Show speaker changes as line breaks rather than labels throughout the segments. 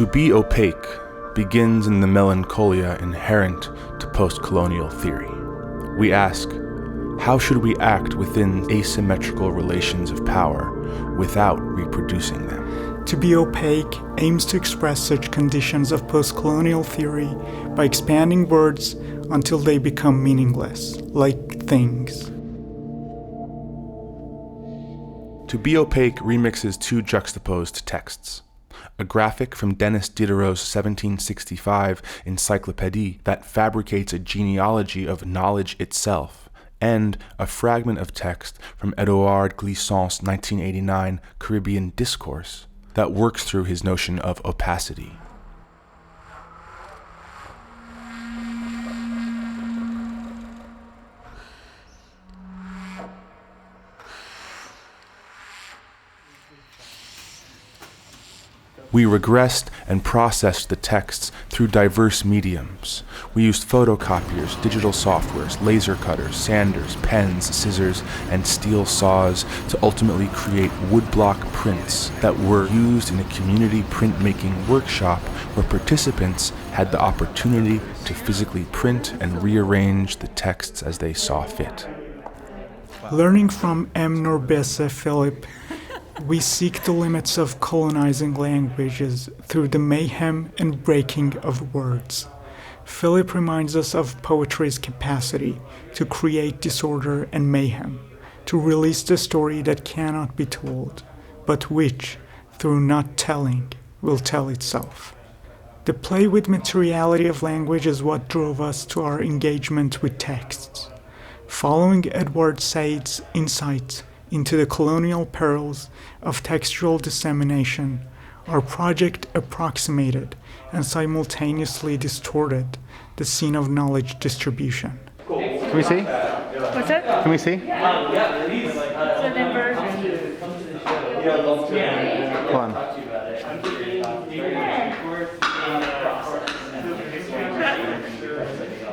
To be opaque begins in the melancholia inherent to post-colonial theory. We ask, how should we act within asymmetrical relations of power without reproducing them?
To be opaque aims to express such conditions of post-colonial theory by expanding words until they become meaningless, like things.
To Be Opaque remixes two juxtaposed texts. A graphic from Denis Diderot's 1765 Encyclopédie that fabricates a genealogy of knowledge itself, and a fragment of text from Édouard Glissant's 1989 Caribbean Discourse that works through his notion of opacity. We regressed and processed the texts through diverse mediums. We used photocopiers, digital softwares, laser cutters, sanders, pens, scissors, and steel saws to ultimately create woodblock prints that were used in a community printmaking workshop where participants had the opportunity to physically print and rearrange the texts as they saw fit.
Learning from M. Norbesse Philipp, we seek the limits of colonizing languages through the mayhem and breaking of words. Philipp reminds us of poetry's capacity to create disorder and mayhem, to release the story that cannot be told, but which, through not telling, will tell itself. The play with materiality of language is what drove us to our engagement with texts. Following Edward Said's insights into the colonial perils of textual dissemination, our project approximated and simultaneously distorted the scene of knowledge distribution.
Can we see?
What's that?
Can we see?
It's an inversion.
Come on.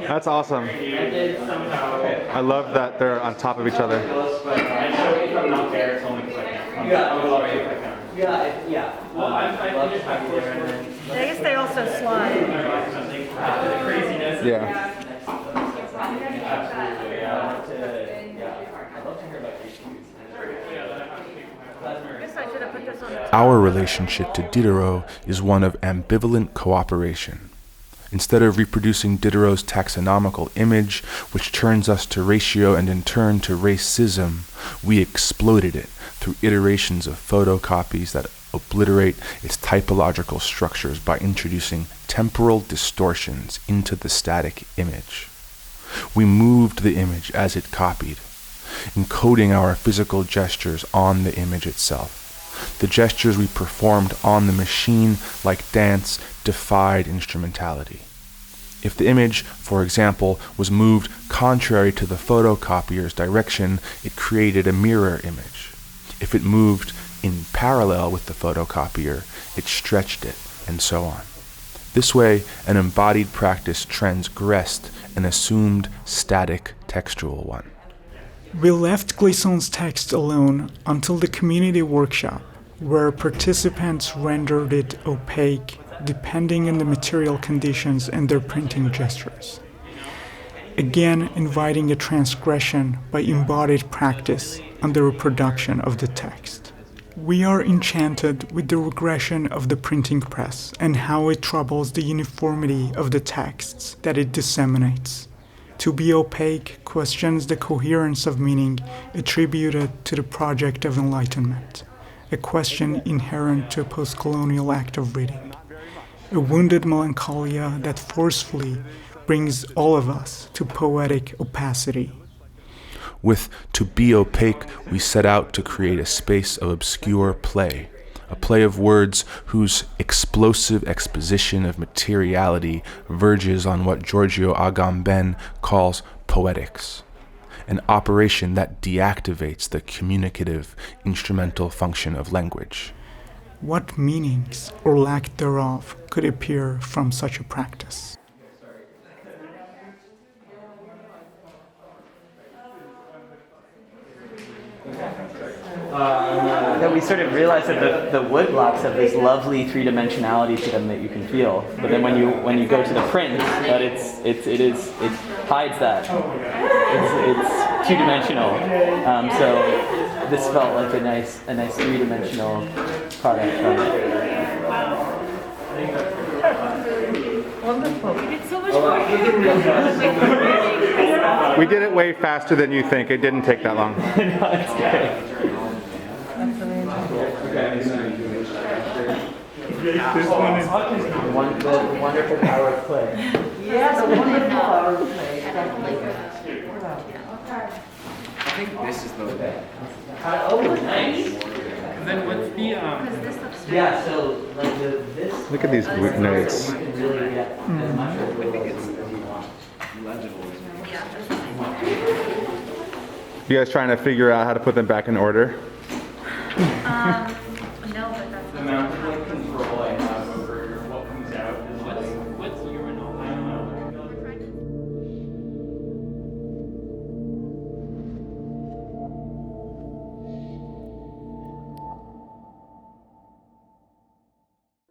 That's awesome. I love that they're on top of each other.
I guess they also slide.
Yeah.
Our relationship to Diderot is one of ambivalent cooperation. Instead of reproducing Diderot's taxonomical image, which turns us to ratio and in turn to racism, we exploited it through iterations of photocopies that obliterate its typological structures by introducing temporal distortions into the static image. We moved the image as it copied, encoding our physical gestures on the image itself. The gestures we performed on the machine, like dance, defied instrumentality. If the image, for example, was moved contrary to the photocopier's direction, it created a mirror image. If it moved in parallel with the photocopier, it stretched it, and so on. This way, an embodied practice transgressed an assumed static textual one.
We left Glissant's text alone until the community workshop, where participants rendered it opaque depending on the material conditions and their printing gestures. Again, inviting a transgression by embodied practice on the reproduction of the text. We are enchanted with the regression of the printing press and how it troubles the uniformity of the texts that it disseminates. To Be Opaque questions the coherence of meaning attributed to the project of enlightenment, a question inherent to a post-colonial act of reading, a wounded melancholia that forcefully brings all of us to poetic opacity.
With To Be Opaque, we set out to create a space of obscure play, a play of words whose explosive exposition of materiality verges on what Giorgio Agamben calls poetics, an operation that deactivates the communicative, instrumental function of language.
What meanings, or lack thereof, could appear from such a practice?
that we sort of realized that the wood blocks have this lovely three-dimensionality to them that you can feel. But then when you go to the print, that it hides that. It's two-dimensional. So this felt like a nice three-dimensional product from it.
Wonderful. We did so much more.
We did it way faster than you think. It didn't take that long.
No, it's great. The wonderful power of play.
Yeah, the wonderful power of play.
I think this is the.
Oh, nice.
And then what's the
Yeah, so like this.
Look at these notes.
You can really get as much of the world as you want.
legible?
You guys trying to figure out how to put them back in order?
No, but that's